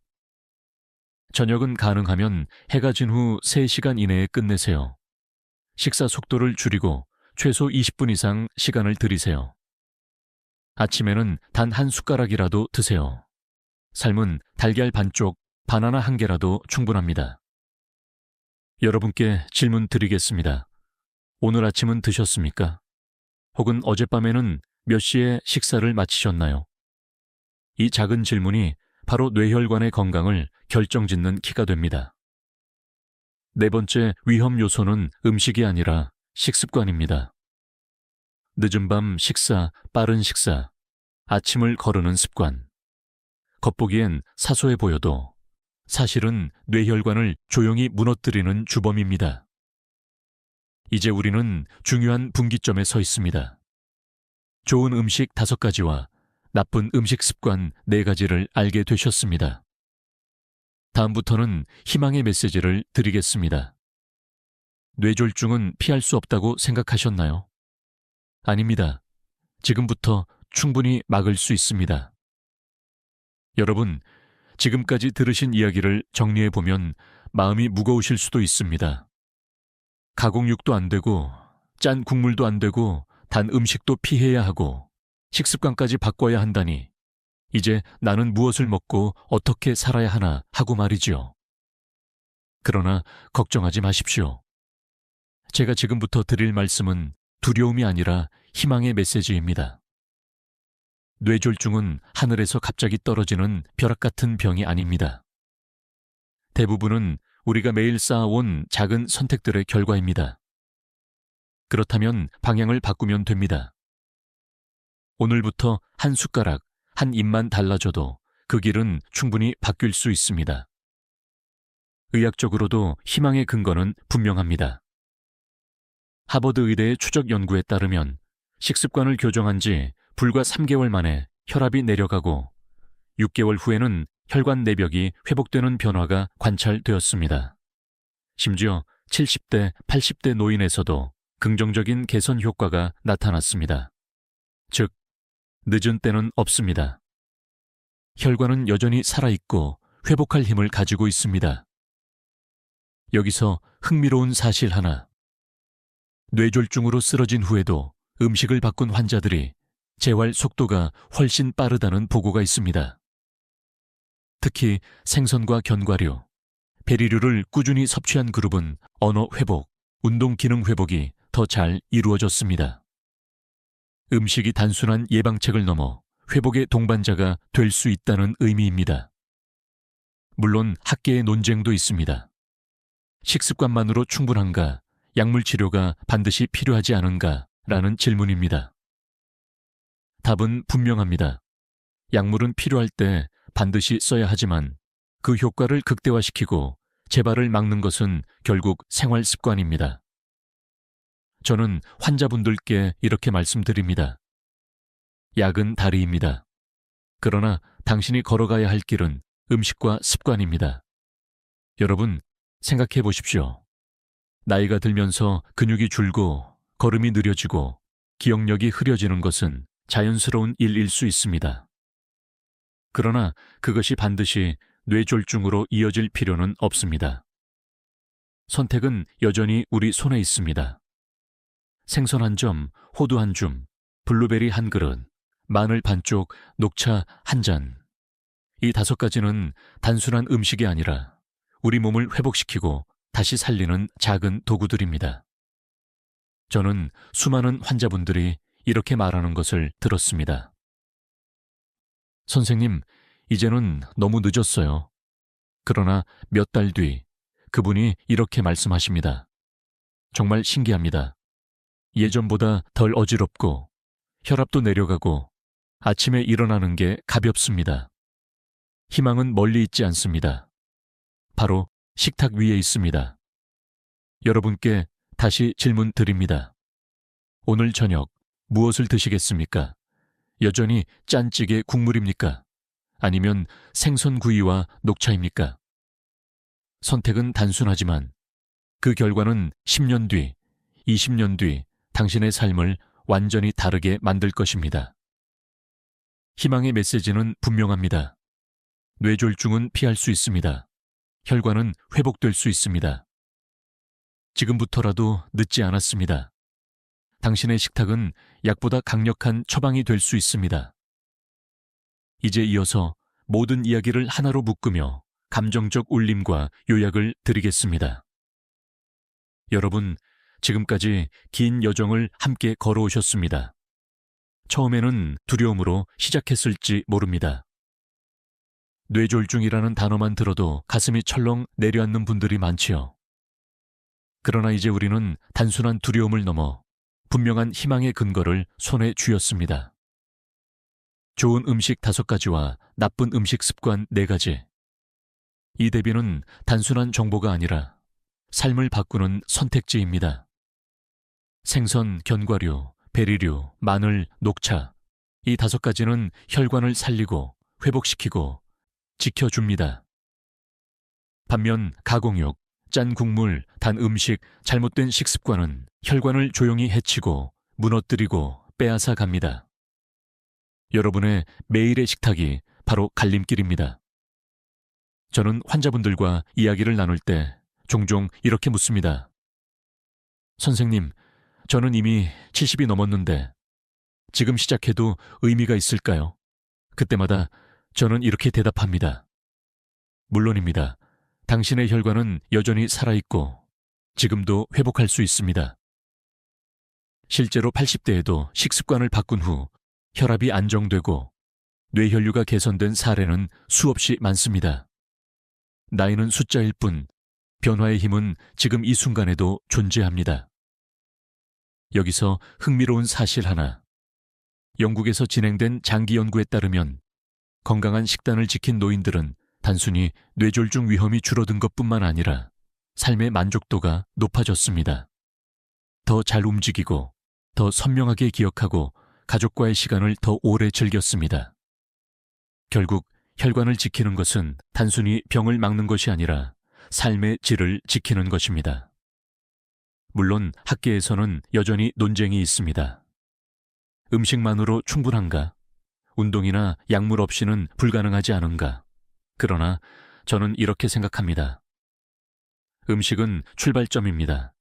저녁은 가능하면 해가 진 후 3시간 이내에 끝내세요. 식사 속도를 줄이고 최소 20분 이상 시간을 들이세요. 아침에는 단 한 숟가락이라도 드세요. 삶은 달걀 반쪽, 바나나 한 개라도 충분합니다. 여러분께 질문 드리겠습니다. 오늘 아침은 드셨습니까? 혹은 어젯밤에는 몇 시에 식사를 마치셨나요? 이 작은 질문이 바로 뇌혈관의 건강을 결정짓는 키가 됩니다. 네 번째 위험 요소는 음식이 아니라 식습관입니다. 늦은 밤 식사, 빠른 식사, 아침을 거르는 습관. 겉보기엔 사소해 보여도 사실은 뇌혈관을 조용히 무너뜨리는 주범입니다. 이제 우리는 중요한 분기점에 서 있습니다. 좋은 음식 5가지와 나쁜 음식 습관 4가지를 알게 되셨습니다. 다음부터는 희망의 메시지를 드리겠습니다. 뇌졸중은 피할 수 없다고 생각하셨나요? 아닙니다. 지금부터 충분히 막을 수 있습니다. 여러분, 지금까지 들으신 이야기를 정리해보면 마음이 무거우실 수도 있습니다. 가공육도 안 되고, 짠 국물도 안 되고, 단 음식도 피해야 하고, 식습관까지 바꿔야 한다니, 이제 나는 무엇을 먹고 어떻게 살아야 하나 하고 말이지요. 그러나 걱정하지 마십시오. 제가 지금부터 드릴 말씀은 두려움이 아니라 희망의 메시지입니다. 뇌졸중은 하늘에서 갑자기 떨어지는 벼락 같은 병이 아닙니다. 대부분은 우리가 매일 쌓아온 작은 선택들의 결과입니다. 그렇다면 방향을 바꾸면 됩니다. 오늘부터 한 숟가락, 한 입만 달라져도 그 길은 충분히 바뀔 수 있습니다. 의학적으로도 희망의 근거는 분명합니다. 하버드 의대의 추적 연구에 따르면 식습관을 교정한 지 불과 3개월 만에 혈압이 내려가고 6개월 후에는 혈관 내벽이 회복되는 변화가 관찰되었습니다. 심지어 70대, 80대 노인에서도 긍정적인 개선 효과가 나타났습니다. 즉, 늦은 때는 없습니다. 혈관은 여전히 살아있고 회복할 힘을 가지고 있습니다. 여기서 흥미로운 사실 하나. 뇌졸중으로 쓰러진 후에도 음식을 바꾼 환자들이 재활 속도가 훨씬 빠르다는 보고가 있습니다. 특히 생선과 견과류, 베리류를 꾸준히 섭취한 그룹은 언어 회복, 운동 기능 회복이 더 잘 이루어졌습니다. 음식이 단순한 예방책을 넘어 회복의 동반자가 될 수 있다는 의미입니다. 물론 학계의 논쟁도 있습니다. 식습관만으로 충분한가, 약물 치료가 반드시 필요하지 않은가 라는 질문입니다. 답은 분명합니다. 약물은 필요할 때 반드시 써야 하지만 그 효과를 극대화시키고 재발을 막는 것은 결국 생활 습관입니다. 저는 환자분들께 이렇게 말씀드립니다. 약은 다리입니다. 그러나 당신이 걸어가야 할 길은 음식과 습관입니다. 여러분, 생각해 보십시오. 나이가 들면서 근육이 줄고 걸음이 느려지고 기억력이 흐려지는 것은 자연스러운 일일 수 있습니다. 그러나 그것이 반드시 뇌졸중으로 이어질 필요는 없습니다. 선택은 여전히 우리 손에 있습니다. 생선 한 점, 호두 한 줌, 블루베리 한 그릇, 마늘 반쪽, 녹차 한 잔. 이 5가지는 단순한 음식이 아니라 우리 몸을 회복시키고 다시 살리는 작은 도구들입니다. 저는 수많은 환자분들이 이렇게 말하는 것을 들었습니다. 선생님, 이제는 너무 늦었어요. 그러나 몇 달 뒤 그분이 이렇게 말씀하십니다. 정말 신기합니다. 예전보다 덜 어지럽고 혈압도 내려가고 아침에 일어나는 게 가볍습니다. 희망은 멀리 있지 않습니다. 바로 식탁 위에 있습니다. 여러분께 다시 질문 드립니다. 오늘 저녁 무엇을 드시겠습니까? 여전히 짠찌개 국물입니까? 아니면 생선구이와 녹차입니까? 선택은 단순하지만 그 결과는 10년 뒤, 20년 뒤 당신의 삶을 완전히 다르게 만들 것입니다. 희망의 메시지는 분명합니다. 뇌졸중은 피할 수 있습니다. 혈관은 회복될 수 있습니다. 지금부터라도 늦지 않았습니다. 당신의 식탁은 약보다 강력한 처방이 될 수 있습니다. 이제 이어서 모든 이야기를 하나로 묶으며 감정적 울림과 요약을 드리겠습니다. 여러분, 지금까지 긴 여정을 함께 걸어오셨습니다. 처음에는 두려움으로 시작했을지 모릅니다. 뇌졸중이라는 단어만 들어도 가슴이 철렁 내려앉는 분들이 많지요. 그러나 이제 우리는 단순한 두려움을 넘어 분명한 희망의 근거를 손에 쥐었습니다. 좋은 음식 5가지와 나쁜 음식 습관 4가지. 이 대비는 단순한 정보가 아니라 삶을 바꾸는 선택지입니다. 생선, 견과류, 베리류, 마늘, 녹차. 이 5가지는 혈관을 살리고 회복시키고 지켜줍니다. 반면 가공육, 짠 국물, 단 음식, 잘못된 식습관은 혈관을 조용히 해치고 무너뜨리고 빼앗아 갑니다. 여러분의 매일의 식탁이 바로 갈림길입니다. 저는 환자분들과 이야기를 나눌 때 종종 이렇게 묻습니다. 선생님, 저는 이미 70이 넘었는데 지금 시작해도 의미가 있을까요? 그때마다 저는 이렇게 대답합니다. 물론입니다. 당신의 혈관은 여전히 살아있고 지금도 회복할 수 있습니다. 실제로 80대에도 식습관을 바꾼 후 혈압이 안정되고 뇌혈류가 개선된 사례는 수없이 많습니다. 나이는 숫자일 뿐 변화의 힘은 지금 이 순간에도 존재합니다. 여기서 흥미로운 사실 하나. 영국에서 진행된 장기 연구에 따르면 건강한 식단을 지킨 노인들은 단순히 뇌졸중 위험이 줄어든 것뿐만 아니라 삶의 만족도가 높아졌습니다. 더 잘 움직이고 더 선명하게 기억하고 가족과의 시간을 더 오래 즐겼습니다. 결국 혈관을 지키는 것은 단순히 병을 막는 것이 아니라 삶의 질을 지키는 것입니다. 물론 학계에서는 여전히 논쟁이 있습니다. 음식만으로 충분한가? 운동이나 약물 없이는 불가능하지 않은가? 그러나 저는 이렇게 생각합니다. 음식은 출발점입니다.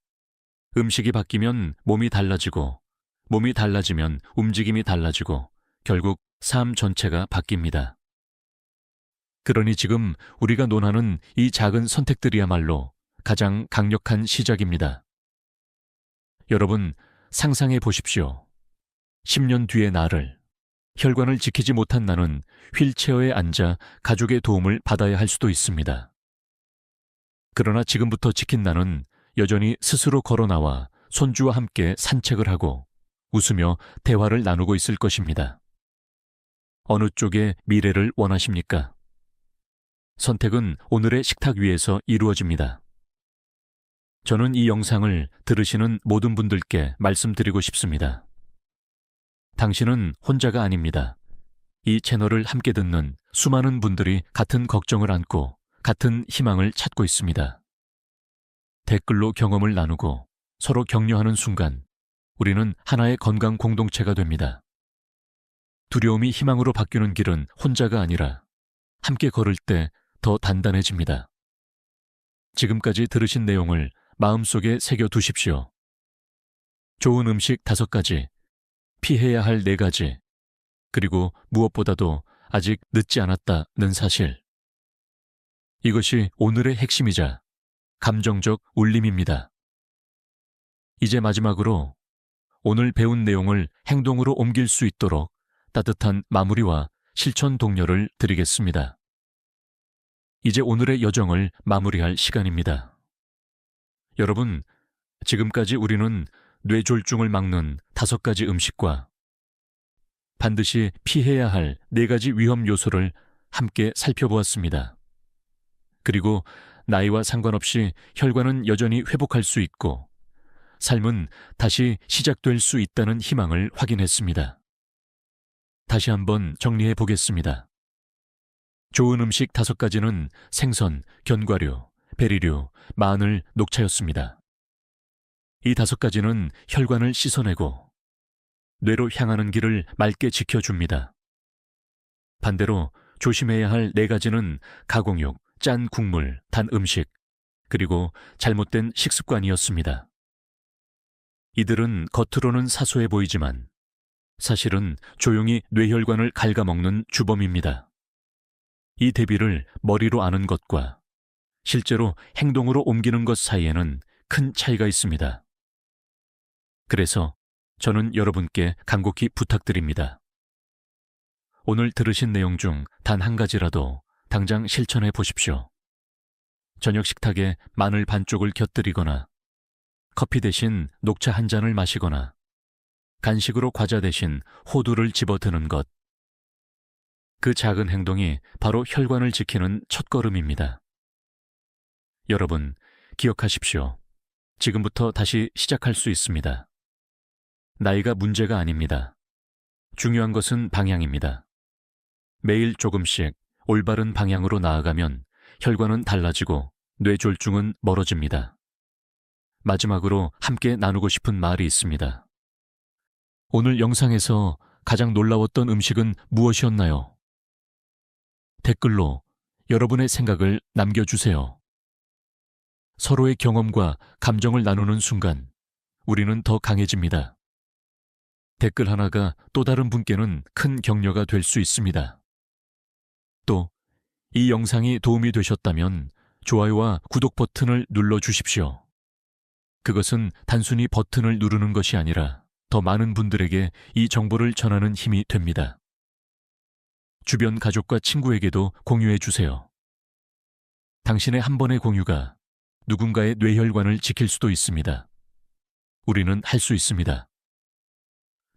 음식이 바뀌면 몸이 달라지고, 몸이 달라지면 움직임이 달라지고, 결국 삶 전체가 바뀝니다. 그러니 지금 우리가 논하는 이 작은 선택들이야말로 가장 강력한 시작입니다. 여러분, 상상해 보십시오. 10년 뒤의 나를, 혈관을 지키지 못한 나는 휠체어에 앉아 가족의 도움을 받아야 할 수도 있습니다. 그러나 지금부터 지킨 나는 여전히 스스로 걸어 나와 손주와 함께 산책을 하고 웃으며 대화를 나누고 있을 것입니다. 어느 쪽의 미래를 원하십니까? 선택은 오늘의 식탁 위에서 이루어집니다. 저는 이 영상을 들으시는 모든 분들께 말씀드리고 싶습니다. 당신은 혼자가 아닙니다. 이 채널을 함께 듣는 수많은 분들이 같은 걱정을 안고 같은 희망을 찾고 있습니다. 댓글로 경험을 나누고 서로 격려하는 순간 우리는 하나의 건강 공동체가 됩니다. 두려움이 희망으로 바뀌는 길은 혼자가 아니라 함께 걸을 때 더 단단해집니다. 지금까지 들으신 내용을 마음속에 새겨두십시오. 좋은 음식 5가지, 피해야 할 4가지, 그리고 무엇보다도 아직 늦지 않았다는 사실. 이것이 오늘의 핵심이자 감정적 울림입니다. 이제 마지막으로 오늘 배운 내용을 행동으로 옮길 수 있도록 따뜻한 마무리와 실천 독려를 드리겠습니다. 이제 오늘의 여정을 마무리할 시간입니다. 여러분, 지금까지 우리는 뇌졸중을 막는 5가지 음식과 반드시 피해야 할 4가지 위험 요소를 함께 살펴보았습니다. 그리고 나이와 상관없이 혈관은 여전히 회복할 수 있고 삶은 다시 시작될 수 있다는 희망을 확인했습니다. 다시 한번 정리해 보겠습니다. 좋은 음식 5가지는 생선, 견과류, 베리류, 마늘, 녹차였습니다. 이 5가지는 혈관을 씻어내고 뇌로 향하는 길을 맑게 지켜줍니다. 반대로 조심해야 할 4가지는 가공육, 짠 국물, 단 음식, 그리고 잘못된 식습관이었습니다. 이들은 겉으로는 사소해 보이지만 사실은 조용히 뇌혈관을 갉아먹는 주범입니다. 이 대비를 머리로 아는 것과 실제로 행동으로 옮기는 것 사이에는 큰 차이가 있습니다. 그래서 저는 여러분께 간곡히 부탁드립니다. 오늘 들으신 내용 중 단 1가지라도 당장 실천해 보십시오. 저녁 식탁에 마늘 반쪽을 곁들이거나 커피 대신 녹차 한 잔을 마시거나 간식으로 과자 대신 호두를 집어드는 것. 그 작은 행동이 바로 혈관을 지키는 첫걸음입니다. 여러분, 기억하십시오. 지금부터 다시 시작할 수 있습니다. 나이가 문제가 아닙니다. 중요한 것은 방향입니다. 매일 조금씩 올바른 방향으로 나아가면 혈관은 달라지고 뇌졸중은 멀어집니다. 마지막으로 함께 나누고 싶은 말이 있습니다. 오늘 영상에서 가장 놀라웠던 음식은 무엇이었나요? 댓글로 여러분의 생각을 남겨주세요. 서로의 경험과 감정을 나누는 순간 우리는 더 강해집니다. 댓글 하나가 또 다른 분께는 큰 격려가 될 수 있습니다. 또 이 영상이 도움이 되셨다면 좋아요와 구독 버튼을 눌러주십시오. 그것은 단순히 버튼을 누르는 것이 아니라 더 많은 분들에게 이 정보를 전하는 힘이 됩니다. 주변 가족과 친구에게도 공유해 주세요. 당신의 한 번의 공유가 누군가의 뇌혈관을 지킬 수도 있습니다. 우리는 할 수 있습니다.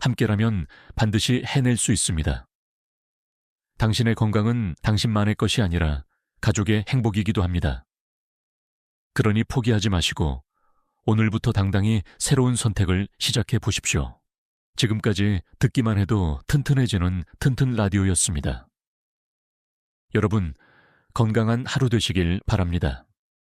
함께라면 반드시 해낼 수 있습니다. 당신의 건강은 당신만의 것이 아니라 가족의 행복이기도 합니다. 그러니 포기하지 마시고 오늘부터 당당히 새로운 선택을 시작해 보십시오. 지금까지 듣기만 해도 튼튼해지는 튼튼 라디오였습니다. 여러분, 건강한 하루 되시길 바랍니다.